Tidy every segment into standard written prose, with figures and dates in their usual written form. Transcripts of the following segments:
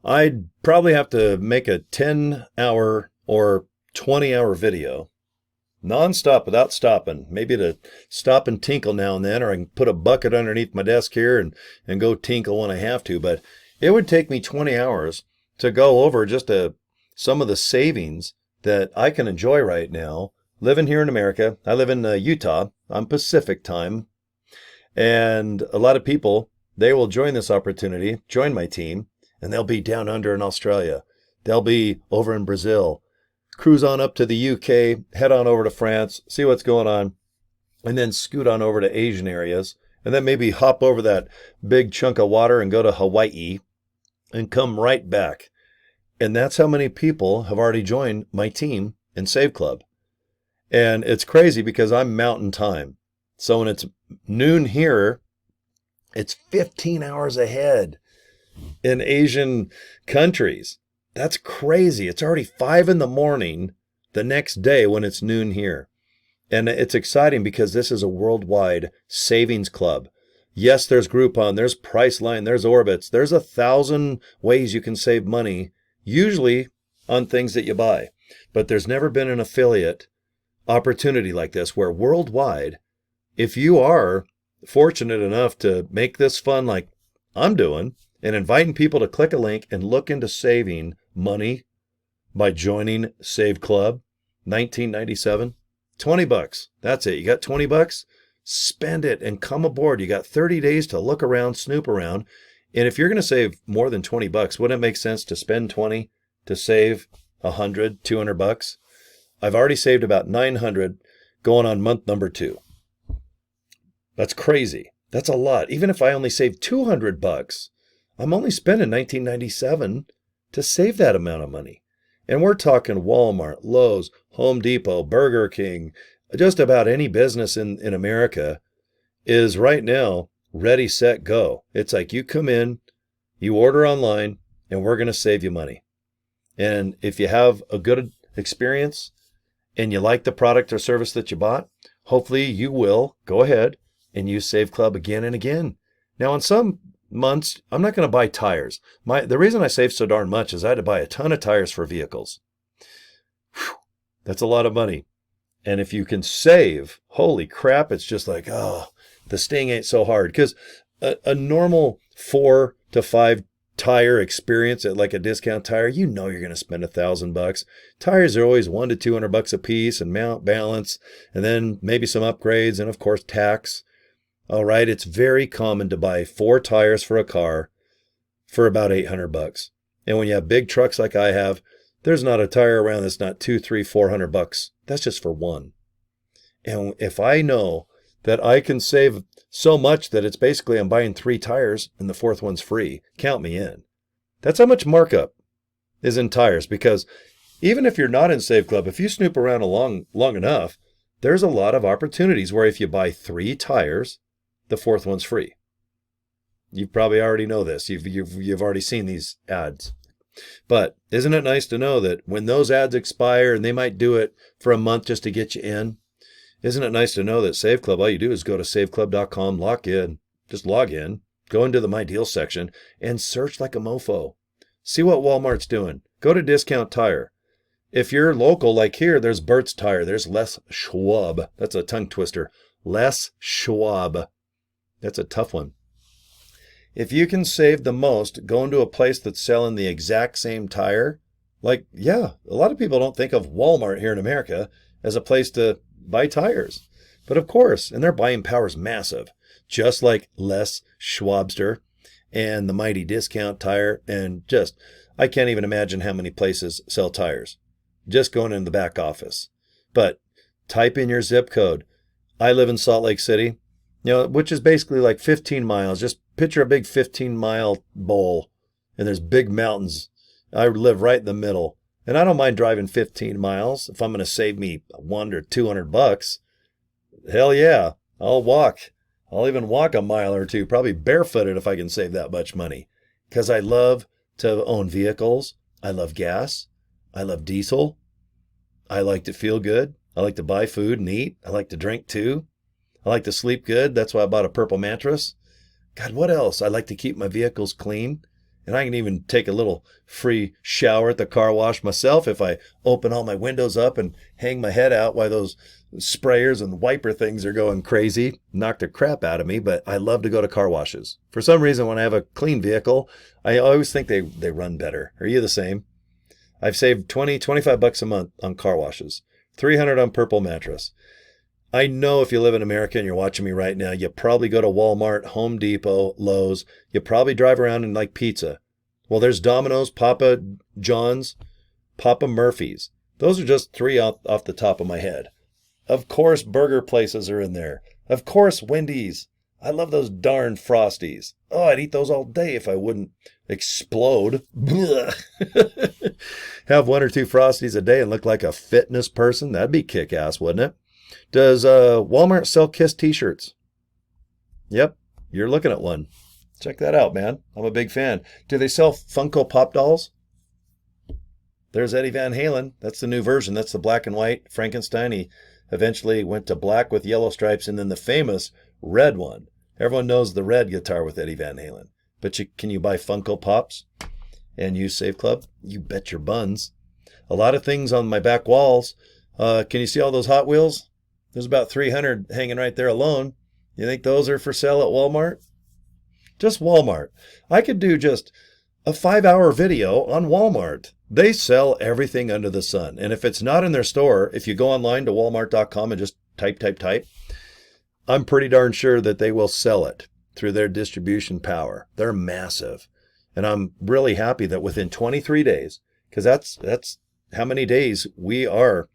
I'd probably have to make a 10-hour or 20-hour video nonstop without stopping. Maybe to stop and tinkle now and then, or I can put a bucket underneath my desk here and go tinkle when I have to. But it would take me 20 hours to go over just some of the savings that I can enjoy right now living here in America. I live in Utah. I'm Pacific time. And a lot of people, they will join this opportunity, join my team, and they'll be down under in Australia. They'll be over in Brazil. Cruise on up to the UK, head on over to France, see what's going on, and then scoot on over to Asian areas, and then maybe hop over that big chunk of water and go to Hawaii and come right back. And that's how many people have already joined my team in Save Club. And it's crazy because I'm mountain time. So when it's noon here, it's 15 hours ahead in Asian countries. That's crazy. It's already 5 in the morning the next day when it's noon here. And it's exciting because this is a worldwide savings club. Yes, there's Groupon, there's Priceline, there's Orbitz. There's 1,000 ways you can save money, usually on things that you buy. But there's never been an affiliate opportunity like this where worldwide, if you are fortunate enough to make this fun like I'm doing and inviting people to click a link and look into saving money by joining Save Club, 1997, $20. That's it. You got $20? Spend it and come aboard. You got 30 days to look around, snoop around. And if you're going to save more than $20, wouldn't it make sense to spend 20 to save 100, $200? I've already saved about 900 going on month number 2. That's crazy. That's a lot. Even if I only save $200, I'm only spending 1997 to save that amount of money. And we're talking Walmart, Lowe's, Home Depot, Burger King, just about any business in America is right now ready, set, go. It's like you come in, you order online, and we're going to save you money. And if you have a good experience and you like the product or service that you bought, hopefully you will go ahead and use Save Club again and again. Now, in some months, I'm not going to buy tires. The reason I save so darn much is I had to buy a ton of tires for vehicles. Whew, that's a lot of money. And if you can save, holy crap, it's just like, oh, the sting ain't so hard. Because a normal 4 to 5 tire experience at like a discount tire, you know you're going to spend $1,000. Tires are always $100 to $200 a piece, and mount, balance, and then maybe some upgrades, and of course tax. All right, it's very common to buy 4 tires for a car for about $800. And when you have big trucks like I have, there's not a tire around that's not $200, $300, $400. That's just for one. And if I know that I can save so much that it's basically I'm buying 3 tires and the 4th one's free, count me in. That's how much markup is in tires. Because even if you're not in Save Club, if you snoop around long enough, there's a lot of opportunities where if you buy 3 tires, the 4th one's free. You probably already know this. You've already seen these ads. But isn't it nice to know that when those ads expire, and they might do it for a month just to get you in, isn't it nice to know that Save Club, all you do is go to saveclub.com, log in, go into the My Deals section, and search like a mofo. See what Walmart's doing. Go to Discount Tire. If you're local, like here, there's Burt's Tire. There's Les Schwab. That's a tongue twister. Les Schwab. That's a tough one. If you can save the most going to a place that's selling the exact same tire, like, yeah, a lot of people don't think of Walmart here in America as a place to buy tires. But of course, and their buying power is massive, just like Les Schwabster and the mighty Discount Tire. And just, I can't even imagine how many places sell tires. Just going in the back office. But type in your zip code. I live in Salt Lake City, which is basically like 15 miles. Just picture a big 15-mile bowl, and there's big mountains. I live right in the middle, and I don't mind driving 15 miles if I'm going to save me $100 or $200. Hell yeah, I'll walk. I'll even walk a mile or two, probably barefooted if I can save that much money, because I love to own vehicles. I love gas. I love diesel. I like to feel good. I like to buy food and eat. I like to drink too. I like to sleep good. That's why I bought a purple mattress. God, what else? I like to keep my vehicles clean. And I can even take a little free shower at the car wash myself if I open all my windows up and hang my head out while those sprayers and wiper things are going crazy. Knock the crap out of me, but I love to go to car washes. For some reason, when I have a clean vehicle, I always think they run better. Are you the same? I've saved $25 a month on car washes, $300 on Purple Mattress. I know if you live in America and you're watching me right now, you probably go to Walmart, Home Depot, Lowe's. You probably drive around and like pizza. Well, there's Domino's, Papa John's, Papa Murphy's. Those are just three off the top of my head. Of course, burger places are in there. Of course, Wendy's. I love those darn Frosties. Oh, I'd eat those all day if I wouldn't explode. Have one or two Frosties a day and look like a fitness person. That'd be kick-ass, wouldn't it? Does Walmart sell Kiss t-shirts? Yep, you're looking at one. Check that out, man. I'm a big fan. Do they sell Funko Pop dolls? There's Eddie Van Halen. That's the new version. That's the black and white Frankenstein. He eventually went to black with yellow stripes and then the famous red one. Everyone knows the red guitar with Eddie Van Halen. But can you buy Funko Pops and use Save Club? You bet your buns. A lot of things on my back walls. Can you see all those Hot Wheels? There's about 300 hanging right there alone. You think those are for sale at Walmart? Just Walmart. I could do just a 5-hour video on Walmart. They sell everything under the sun. And if it's not in their store, if you go online to walmart.com and just type, I'm pretty darn sure that they will sell it through their distribution power. They're massive. And I'm really happy that within 23 days, because that's how many days we are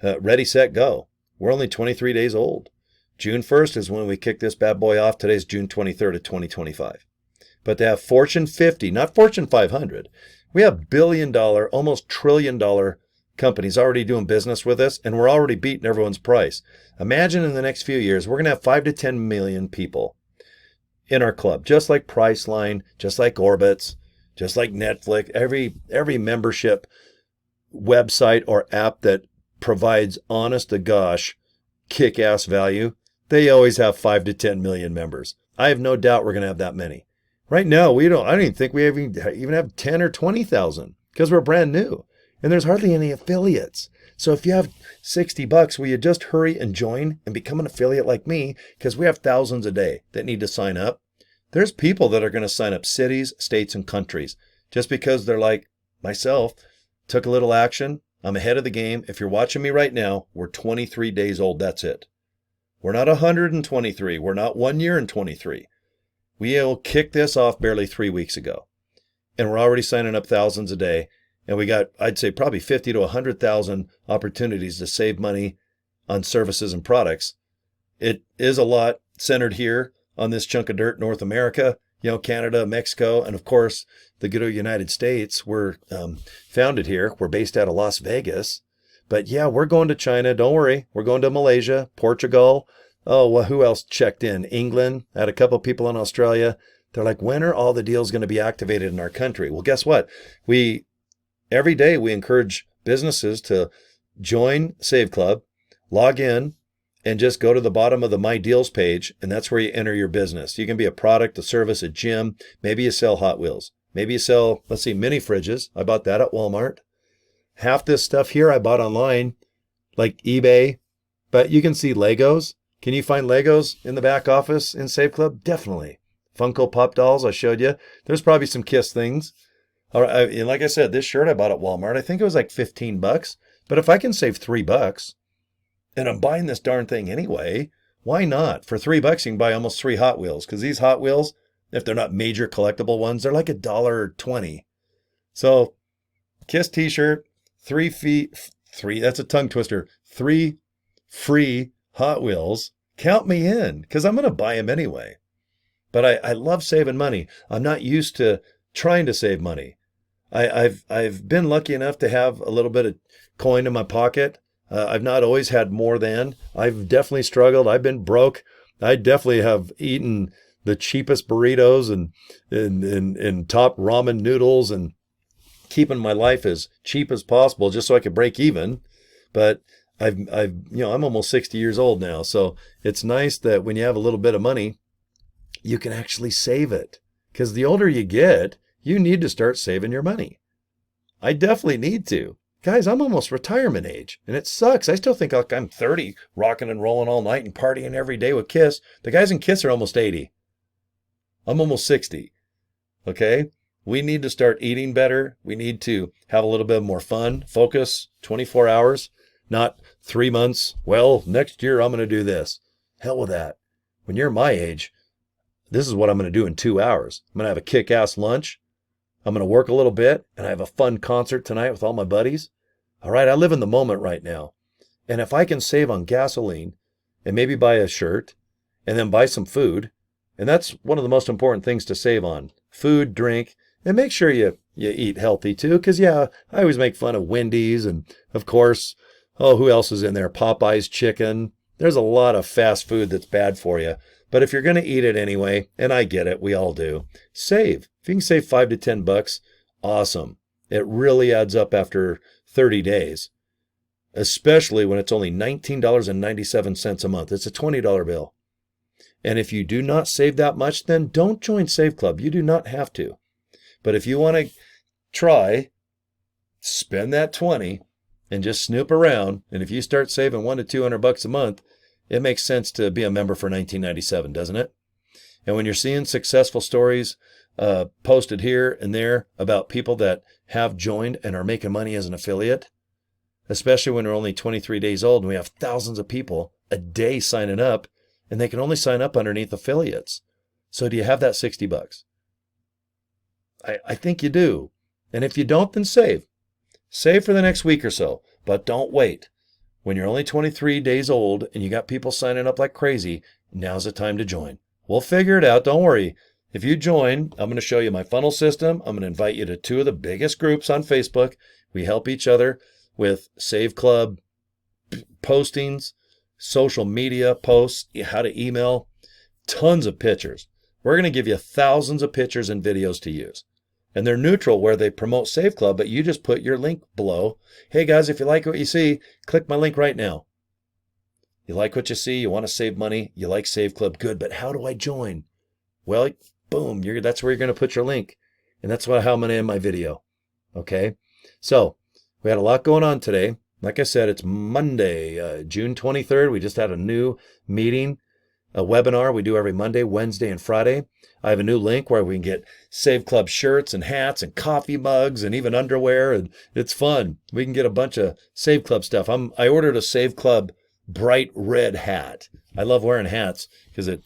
ready, set, go. We're only 23 days old. June 1st is when we kick this bad boy off. Today's June 23rd of 2025. But they have Fortune 50, not Fortune 500. We have billion-dollar, almost trillion-dollar companies already doing business with us, and we're already beating everyone's price. Imagine in the next few years, we're going to have 5 to 10 million people in our club, just like Priceline, just like Orbitz, just like Netflix, every membership website or app that provides honest to gosh kick-ass value, they always have 5 to 10 million members. I have no doubt we're going to have that many. Right now, I don't even think we even have 10 or 20,000 because we're brand new and there's hardly any affiliates. So if you have $60, will you just hurry and join and become an affiliate like me? Because we have thousands a day that need to sign up. There's people that are going to sign up cities, states, and countries just because they're like myself, took a little action. I'm ahead of the game. If you're watching me right now, we're 23 days old. That's it. We're not 123. We're not 1 year and 23. We'll kick this off barely 3 weeks ago. And we're already signing up thousands a day. And we got, I'd say, probably 50 to 100,000 opportunities to save money on services and products. It is a lot centered here on this chunk of dirt, North America, Canada, Mexico, and of course, the good old United States. We're founded here. We're based out of Las Vegas. But yeah, we're going to China. Don't worry. We're going to Malaysia, Portugal. Oh, well, who else checked in? England. I had a couple people in Australia. They're like, when are all the deals going to be activated in our country? Well, guess what? Every day we encourage businesses to join Save Club, log in, and just go to the bottom of the My Deals page, and that's where you enter your business. You can be a product, a service, a gym. Maybe you sell Hot Wheels. Maybe you sell, mini fridges. I bought that at Walmart. Half this stuff here I bought online, like eBay. But you can see Legos. Can you find Legos in the back office in Save Club? Definitely. Funko Pop dolls I showed you. There's probably some Kiss things. All right, and like I said, this shirt I bought at Walmart, I think it was like $15. But if I can save $3, and I'm buying this darn thing anyway, why not? For $3, you can buy almost 3 Hot Wheels. Because these Hot Wheels, if they're not major collectible ones, they're like $1.20. So, Kiss t-shirt, 3 that's a tongue twister, 3 free Hot Wheels. Count me in, because I'm going to buy them anyway. But I love saving money. I'm not used to trying to save money. I've been lucky enough to have a little bit of coin in my pocket. I've not always had more than. I've definitely struggled. I've been broke. I definitely have eaten the cheapest burritos and top ramen noodles and keeping my life as cheap as possible just so I could break even. But I'm almost 60 years old now. So it's nice that when you have a little bit of money, you can actually save it. Because the older you get, You need to start saving your money. I definitely need to. Guys, I'm almost retirement age, and it sucks. I still think like I'm 30, rocking and rolling all night and partying every day with Kiss. The guys in Kiss are almost 80. I'm almost 60. Okay? We need to start eating better. We need to have a little bit more fun, focus, 24 hours, not 3 months. Well, next year I'm going to do this. Hell with that. When you're my age, this is what I'm going to do in 2 hours. I'm going to have a kick-ass lunch. I'm going to work a little bit, and I have a fun concert tonight with all my buddies. All right, I live in the moment right now. And if I can save on gasoline and maybe buy a shirt and then buy some food, and that's one of the most important things to save on, food, drink, and make sure you eat healthy too, because, yeah, I always make fun of Wendy's and, of course, who else is in there? Popeye's chicken. There's a lot of fast food that's bad for you. But if you're going to eat it anyway, and I get it, we all do, save. If you can save $5 to $10, awesome. It really adds up after 30 days, especially when it's only $19.97 a month. It's a $20 bill. And if you do not save that much, then don't join Save Club. You do not have to. But if you want to try, spend that 20 and just snoop around. And if you start saving $100 to $200 a month, it makes sense to be a member for $19.97, doesn't it? And when you're seeing successful stories posted here and there about people that have joined and are making money as an affiliate, especially when we're only 23 days old and we have thousands of people a day signing up, and they can only sign up underneath affiliates. So do you have that $60? I think you do. And if you don't, then save. Save for the next week or so, but don't wait. When you're only 23 days old and you got people signing up like crazy, now's the time to join. We'll figure it out. Don't worry. If you join, I'm going to show you my funnel system. I'm going to invite you to 2 of the biggest groups on Facebook. We help each other with Save Club postings, social media posts, how to email, tons of pictures. We're going to give you thousands of pictures and videos to use. And they're neutral where they promote Save Club, but you just put your link below. Hey guys, if you like what you see, click my link right now. You like what you see, you want to save money, you like Save Club, good, but how do I join? Well, boom, that's where you're going to put your link. And that's how I'm going to end my video. Okay? So, we had a lot going on today. Like I said, it's Monday, June 23rd. We just had a new meeting, a webinar we do every Monday, Wednesday, and Friday. I have a new link where we can get Save Club shirts and hats and coffee mugs and even underwear, and it's fun. We can get a bunch of Save Club stuff. I ordered a Save Club bright red hat. I love wearing hats because it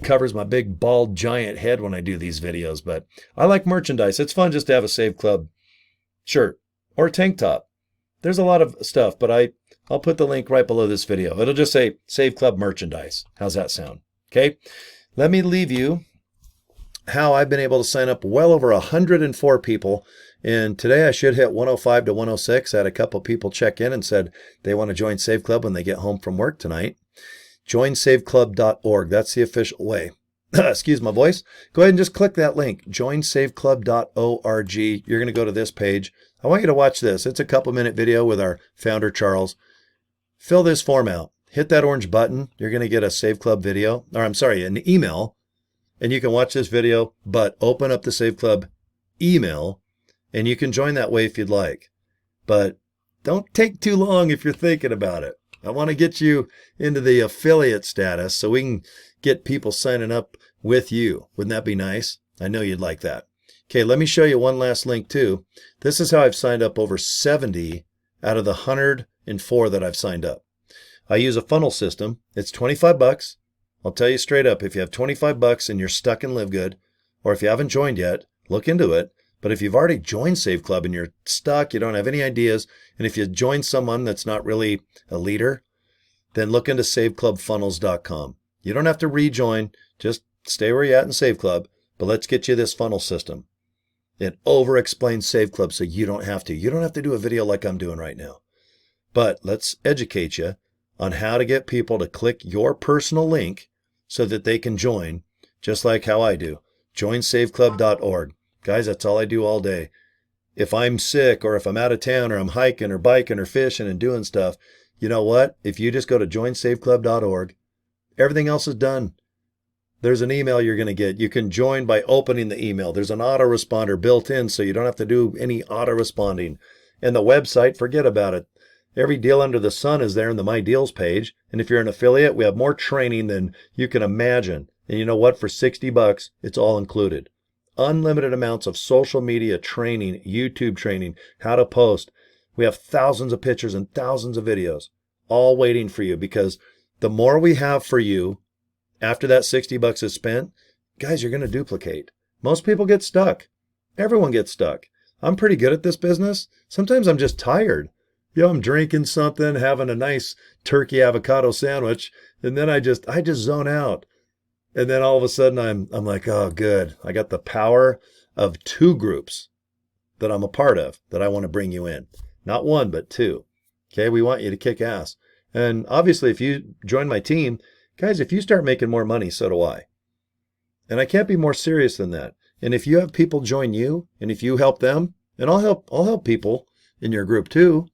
covers my big bald giant head when I do these videos, but I like merchandise. It's fun just to have a Save Club shirt or a tank top. There's a lot of stuff, but I'll put the link right below this video. It'll just say Save Club merchandise. How's that sound? Okay. Let me leave you how I've been able to sign up well over 104 people. And today I should hit 105 to 106. I had a couple people check in and said they want to join Save Club when they get home from work tonight. Joinsaveclub.org. That's the official way. Excuse my voice. Go ahead and just click that link, joinsaveclub.org. You're going to go to this page. I want you to watch this. It's a couple-minute video with our founder, Charles. Fill this form out. Hit that orange button. You're going to get a Save Club video, or I'm sorry, an email, and you can watch this video, but open up the Save Club email, and you can join that way if you'd like. But don't take too long if you're thinking about it. I want to get you into the affiliate status so we can get people signing up with you. Wouldn't that be nice? I know you'd like that. Okay, let me show you one last link too. This is how I've signed up over 70 out of the 104 that I've signed up. I use a funnel system. It's $25. I'll tell you straight up, if you have $25 and you're stuck in Live Good, or if you haven't joined yet, look into it. But if you've already joined Save Club and you're stuck, you don't have any ideas, and if you join someone that's not really a leader, then look into saveclubfunnels.com. You don't have to rejoin. Just stay where you're at in Save Club, but let's get you this funnel system. It over-explains Save Club so you don't have to. You don't have to do a video like I'm doing right now. But let's educate you on how to get people to click your personal link so that they can join, just like how I do. Joinsaveclub.org. Guys, that's all I do all day. If I'm sick or if I'm out of town or I'm hiking or biking or fishing and doing stuff, you know what? If you just go to joinsaveclub.org, everything else is done. there's an email you're going to get. You can join by opening the email. There's an autoresponder built in, so you don't have to do any autoresponding. And the website, forget about it. Every deal under the sun is there in the My Deals page. And if you're an affiliate, we have more training than you can imagine. And you know what? For $60, it's all included. Unlimited amounts of social media training, YouTube training, how to post. We have thousands of pictures and thousands of videos all waiting for you, because the more we have for you after that $60 is spent, guys, you're going to duplicate. Most people get stuck. Everyone gets stuck. I'm pretty good at this business. Sometimes I'm just tired. I'm drinking something, having a nice turkey avocado sandwich, and then I just zone out. And then all of a sudden I'm like, oh, good. I got the power of 2 groups that I'm a part of that I want to bring you in. Not 1, but 2. Okay, we want you to kick ass. And obviously, if you join my team, guys, if you start making more money, so do I. And I can't be more serious than that. And if you have people join you, and if you help them, and I'll help people in your group too.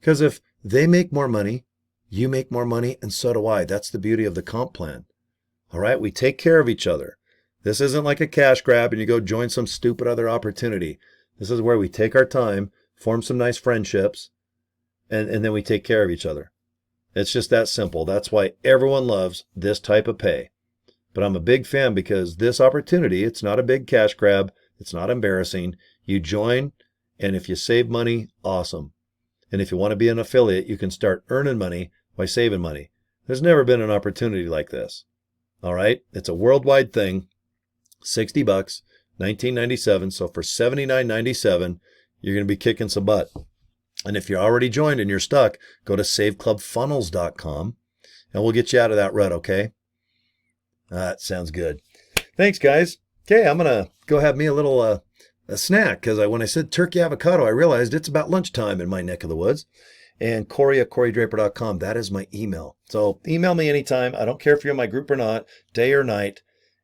Because if they make more money, you make more money, and so do I. That's the beauty of the comp plan. All right, we take care of each other. This isn't like a cash grab and you go join some stupid other opportunity. This is where we take our time, form some nice friendships, and then we take care of each other. It's just that simple. That's why everyone loves this type of pay. But I'm a big fan because this opportunity, it's not a big cash grab. It's not embarrassing. You join, and if you save money, awesome. And if you want to be an affiliate, you can start earning money by saving money. There's never been an opportunity like this. All right? It's a worldwide thing. $60, $19.97. So for $79.97, you're going to be kicking some butt. And if you're already joined and you're stuck, go to saveclubfunnels.com and we'll get you out of that rut, okay? That sounds good. Thanks, guys. Okay, I'm going to go have me a little a snack, because when I said turkey avocado, I realized it's about lunchtime in my neck of the woods. And Cory at CoryDraper.com, that is my email. So email me anytime. I don't care if you're in my group or not, day or night.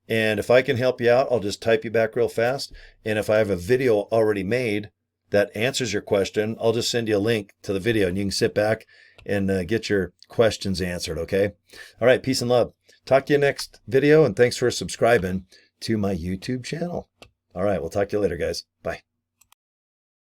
And if I can help you out, I'll just type you back real fast. And if I have a video already made that answers your question, I'll just send you a link to the video and you can sit back and get your questions answered, okay? All right, peace and love. Talk to you next video, and thanks for subscribing to my YouTube channel. All right, we'll talk to you later, guys. Bye.